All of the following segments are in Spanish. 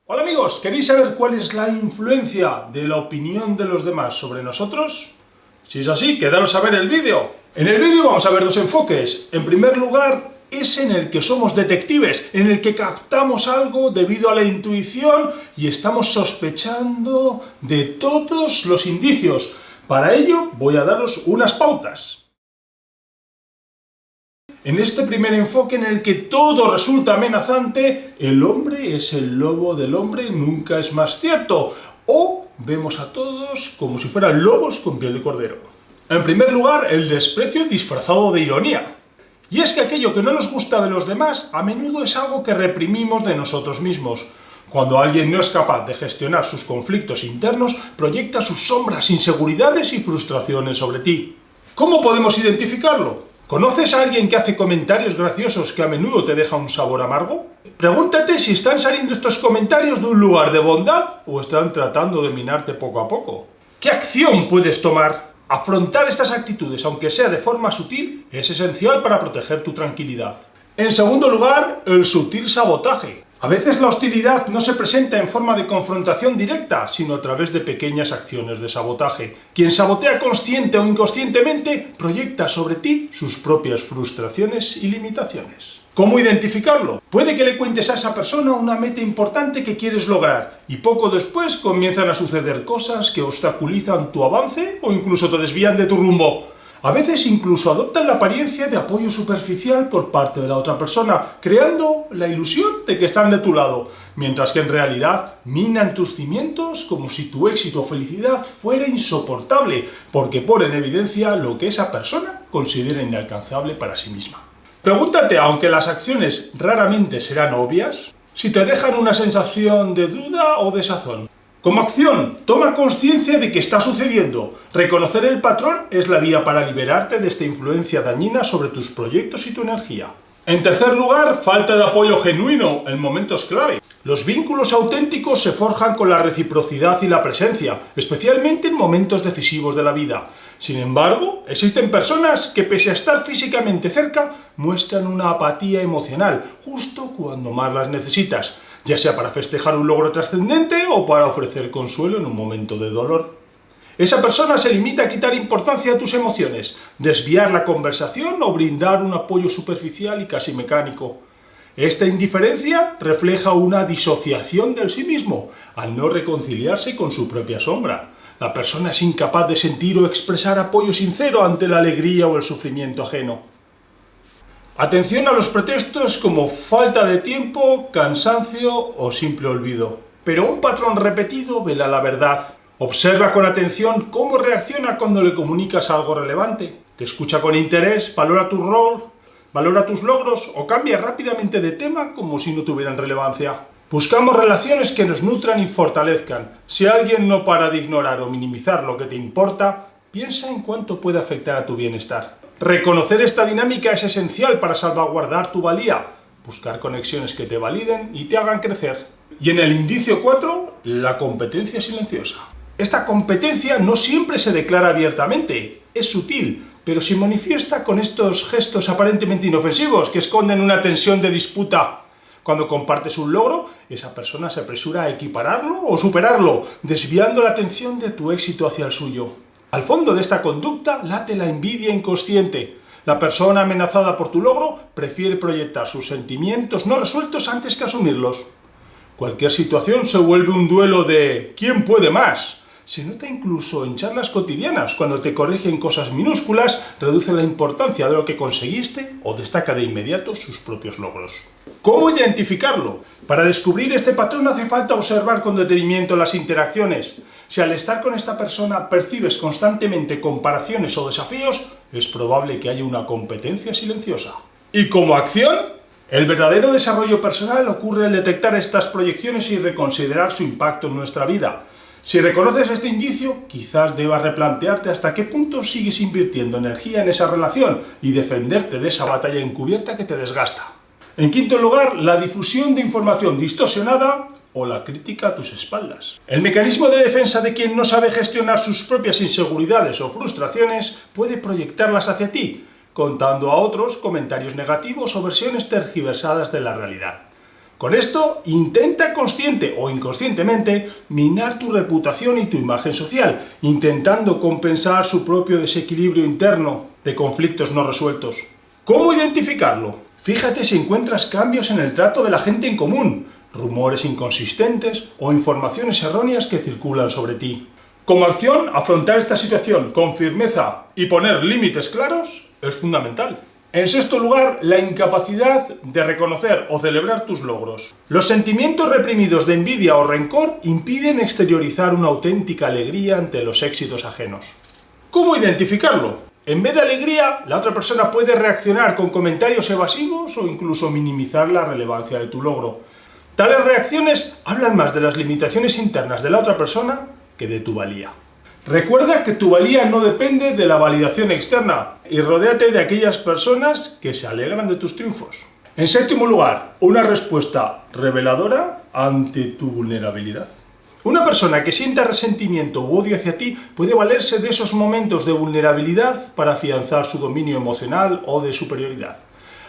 Hola amigos, ¿queréis saber cuál es la influencia de la opinión de los demás sobre nosotros? Si es así, quedaros a ver el vídeo. En el vídeo vamos a ver dos enfoques. En primer lugar, es en el que somos detectives, en el que captamos algo debido a la intuición y estamos sospechando de todos los indicios. Para ello voy a daros unas pautas. En este primer enfoque en el que todo resulta amenazante, el hombre es el lobo del hombre, nunca es más cierto. O vemos a todos como si fueran lobos con piel de cordero. En primer lugar, el desprecio disfrazado de ironía. Y es que aquello que no nos gusta de los demás a menudo es algo que reprimimos de nosotros mismos. Cuando alguien no es capaz de gestionar sus conflictos internos, proyecta sus sombras, inseguridades y frustraciones sobre ti. ¿Cómo podemos identificarlo? ¿Conoces a alguien que hace comentarios graciosos que a menudo te deja un sabor amargo? Pregúntate si están saliendo estos comentarios de un lugar de bondad o están tratando de minarte poco a poco. ¿Qué acción puedes tomar? Afrontar estas actitudes, aunque sea de forma sutil, es esencial para proteger tu tranquilidad. En segundo lugar, el sutil sabotaje. A veces la hostilidad no se presenta en forma de confrontación directa, sino a través de pequeñas acciones de sabotaje. Quien sabotea consciente o inconscientemente proyecta sobre ti sus propias frustraciones y limitaciones. ¿Cómo identificarlo? Puede que le cuentes a esa persona una meta importante que quieres lograr y poco después comienzan a suceder cosas que obstaculizan tu avance o incluso te desvían de tu rumbo. A veces incluso adoptan la apariencia de apoyo superficial por parte de la otra persona, creando la ilusión de que están de tu lado, mientras que en realidad minan tus cimientos como si tu éxito o felicidad fuera insoportable, porque pone en evidencia lo que esa persona considera inalcanzable para sí misma. Pregúntate, aunque las acciones raramente serán obvias, si te dejan una sensación de duda o desazón. Como acción, toma conciencia de que está sucediendo. Reconocer el patrón es la vía para liberarte de esta influencia dañina sobre tus proyectos y tu energía. En tercer lugar, falta de apoyo genuino en momentos clave. Los vínculos auténticos se forjan con la reciprocidad y la presencia, especialmente en momentos decisivos de la vida. Sin embargo, existen personas que, pese a estar físicamente cerca, muestran una apatía emocional justo cuando más las necesitas, ya sea para festejar un logro trascendente o para ofrecer consuelo en un momento de dolor. Esa persona se limita a quitar importancia a tus emociones, desviar la conversación o brindar un apoyo superficial y casi mecánico. Esta indiferencia refleja una disociación del sí mismo, al no reconciliarse con su propia sombra. La persona es incapaz de sentir o expresar apoyo sincero ante la alegría o el sufrimiento ajeno. Atención a los pretextos como falta de tiempo, cansancio o simple olvido. Pero un patrón repetido vela la verdad. Observa con atención cómo reacciona cuando le comunicas algo relevante. Te escucha con interés, valora tu rol, valora tus logros o cambia rápidamente de tema como si no tuvieran relevancia. Buscamos relaciones que nos nutran y fortalezcan. Si alguien no para de ignorar o minimizar lo que te importa, piensa en cuánto puede afectar a tu bienestar. Reconocer esta dinámica es esencial para salvaguardar tu valía, buscar conexiones que te validen y te hagan crecer. Y en el indicio 4, la competencia silenciosa. Esta competencia no siempre se declara abiertamente, es sutil, pero se manifiesta con estos gestos aparentemente inofensivos que esconden una tensión de disputa. Cuando compartes un logro, esa persona se apresura a equipararlo o superarlo, desviando la atención de tu éxito hacia el suyo. Al fondo de esta conducta late la envidia inconsciente. La persona amenazada por tu logro prefiere proyectar sus sentimientos no resueltos antes que asumirlos. Cualquier situación se vuelve un duelo de ¿quién puede más? Se nota incluso en charlas cotidianas, cuando te corrigen cosas minúsculas, reduce la importancia de lo que conseguiste o destaca de inmediato sus propios logros. ¿Cómo identificarlo? Para descubrir este patrón hace falta observar con detenimiento las interacciones. Si al estar con esta persona percibes constantemente comparaciones o desafíos, es probable que haya una competencia silenciosa. ¿Y como acción? El verdadero desarrollo personal ocurre al detectar estas proyecciones y reconsiderar su impacto en nuestra vida. Si reconoces este indicio, quizás debas replantearte hasta qué punto sigues invirtiendo energía en esa relación y defenderte de esa batalla encubierta que te desgasta. En quinto lugar, la difusión de información distorsionada o la crítica a tus espaldas. El mecanismo de defensa de quien no sabe gestionar sus propias inseguridades o frustraciones puede proyectarlas hacia ti, contando a otros comentarios negativos o versiones tergiversadas de la realidad. Con esto, intenta consciente o inconscientemente minar tu reputación y tu imagen social, intentando compensar su propio desequilibrio interno de conflictos no resueltos. ¿Cómo identificarlo? Fíjate si encuentras cambios en el trato de la gente en común, rumores inconsistentes o informaciones erróneas que circulan sobre ti. Como acción, afrontar esta situación con firmeza y poner límites claros es fundamental. En sexto lugar, la incapacidad de reconocer o celebrar tus logros. Los sentimientos reprimidos de envidia o rencor impiden exteriorizar una auténtica alegría ante los éxitos ajenos. ¿Cómo identificarlo? En vez de alegría, la otra persona puede reaccionar con comentarios evasivos o incluso minimizar la relevancia de tu logro. Tales reacciones hablan más de las limitaciones internas de la otra persona que de tu valía. Recuerda que tu valía no depende de la validación externa y rodéate de aquellas personas que se alegran de tus triunfos. En séptimo lugar, una respuesta reveladora ante tu vulnerabilidad. Una persona que sienta resentimiento u odio hacia ti puede valerse de esos momentos de vulnerabilidad para afianzar su dominio emocional o de superioridad.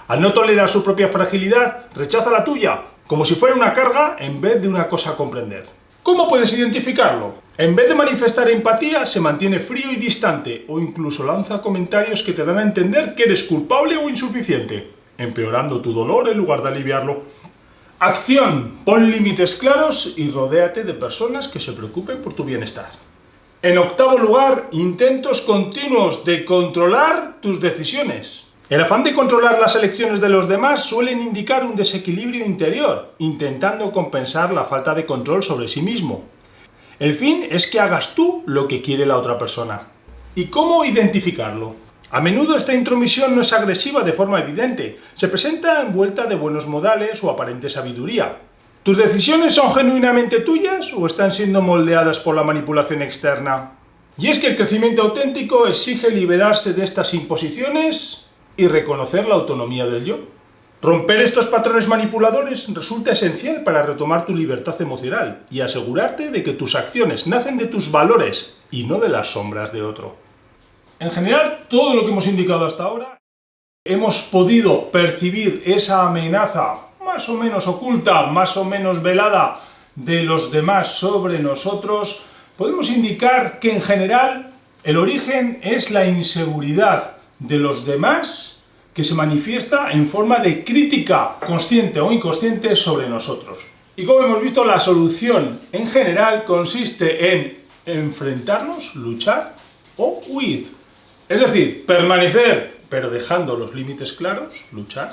Al no tolerar su propia fragilidad, rechaza la tuya, como si fuera una carga en vez de una cosa a comprender. ¿Cómo puedes identificarlo? En vez de manifestar empatía, se mantiene frío y distante o incluso lanza comentarios que te dan a entender que eres culpable o insuficiente, empeorando tu dolor en lugar de aliviarlo. Acción. Pon límites claros y rodéate de personas que se preocupen por tu bienestar. En octavo lugar, intentos continuos de controlar tus decisiones. El afán de controlar las elecciones de los demás suelen indicar un desequilibrio interior, intentando compensar la falta de control sobre sí mismo. El fin es que hagas tú lo que quiere la otra persona. ¿Y cómo identificarlo? A menudo esta intromisión no es agresiva de forma evidente, se presenta envuelta de buenos modales o aparente sabiduría. ¿Tus decisiones son genuinamente tuyas o están siendo moldeadas por la manipulación externa? Y es que el crecimiento auténtico exige liberarse de estas imposiciones y reconocer la autonomía del yo. Romper estos patrones manipuladores resulta esencial para retomar tu libertad emocional y asegurarte de que tus acciones nacen de tus valores y no de las sombras de otro. En general, todo lo que hemos indicado hasta ahora, hemos podido percibir esa amenaza más o menos oculta, más o menos velada de los demás sobre nosotros. Podemos indicar que en general el origen es la inseguridad de los demás que se manifiesta en forma de crítica consciente o inconsciente sobre nosotros. Y como hemos visto, la solución en general consiste en enfrentarnos, luchar o huir. Es decir, permanecer, pero dejando los límites claros, luchar,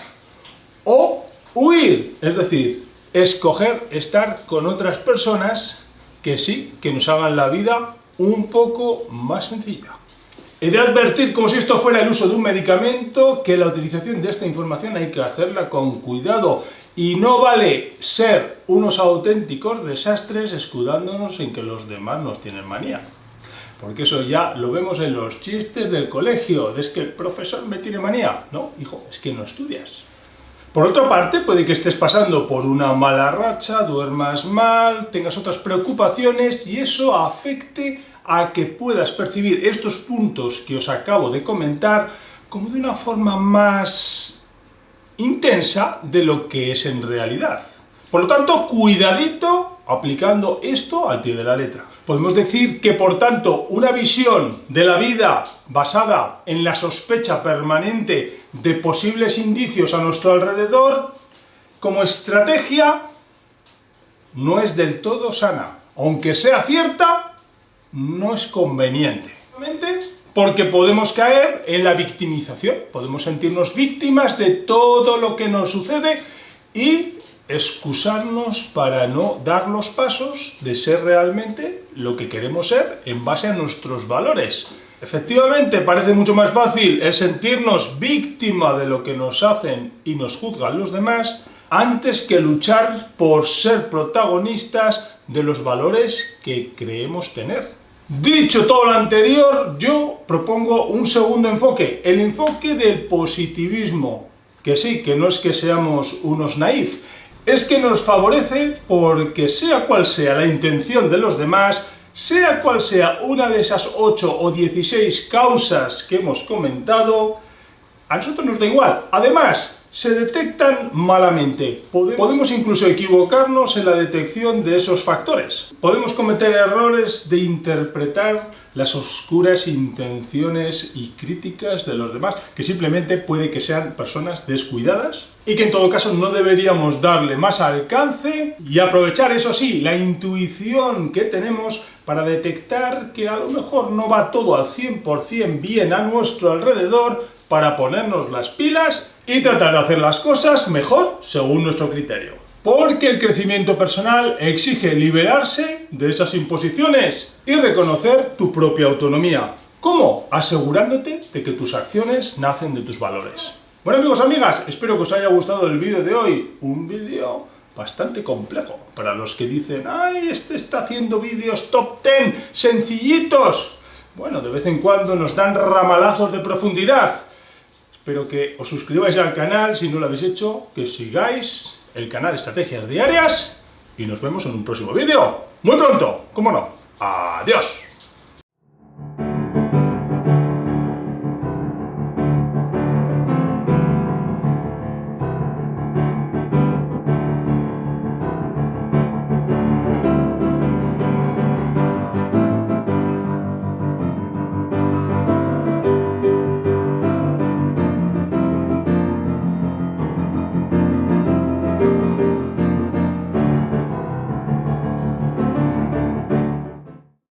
o huir, es decir, escoger estar con otras personas que sí, que nos hagan la vida un poco más sencilla. He de advertir, como si esto fuera el uso de un medicamento, que la utilización de esta información hay que hacerla con cuidado y no vale ser unos auténticos desastres escudándonos en que los demás nos tienen manía. Porque eso ya lo vemos en los chistes del colegio, es que el profesor me tiene manía. No, hijo, es que no estudias. Por otra parte, puede que estés pasando por una mala racha, duermas mal, tengas otras preocupaciones y eso afecte a que puedas percibir estos puntos que os acabo de comentar como de una forma más intensa de lo que es en realidad. Por lo tanto, cuidadito aplicando esto al pie de la letra. Podemos decir que, por tanto, una visión de la vida basada en la sospecha permanente de posibles indicios a nuestro alrededor, como estrategia, no es del todo sana. Aunque sea cierta, no es conveniente. Porque podemos caer en la victimización, podemos sentirnos víctimas de todo lo que nos sucede y excusarnos para no dar los pasos de ser realmente lo que queremos ser en base a nuestros valores. Efectivamente, parece mucho más fácil el sentirnos víctima de lo que nos hacen y nos juzgan los demás antes que luchar por ser protagonistas de los valores que creemos tener. Dicho todo lo anterior, yo propongo un segundo enfoque, el enfoque del positivismo, que sí, que no es que seamos unos naif, es que nos favorece porque sea cual sea la intención de los demás, sea cual sea una de esas 8 o 16 causas que hemos comentado, a nosotros nos da igual. Además, se detectan malamente. Podemos incluso equivocarnos en la detección de esos factores. Podemos cometer errores de interpretar las oscuras intenciones y críticas de los demás, que simplemente puede que sean personas descuidadas y que en todo caso no deberíamos darle más alcance y aprovechar, eso sí, la intuición que tenemos para detectar que a lo mejor no va todo al 100% bien a nuestro alrededor, para ponernos las pilas y tratar de hacer las cosas mejor según nuestro criterio. Porque el crecimiento personal exige liberarse de esas imposiciones y reconocer tu propia autonomía. ¿Cómo? Asegurándote de que tus acciones nacen de tus valores. Bueno, amigos, amigas, espero que os haya gustado el vídeo de hoy. Un vídeo bastante complejo para los que dicen: ¡ay, este está haciendo vídeos top 10 sencillitos! Bueno, de vez en cuando nos dan ramalazos de profundidad. Espero que os suscribáis al canal si no lo habéis hecho, que sigáis el canal Estrategias Diarias y nos vemos en un próximo vídeo. Muy pronto, ¿cómo no? ¡Adiós!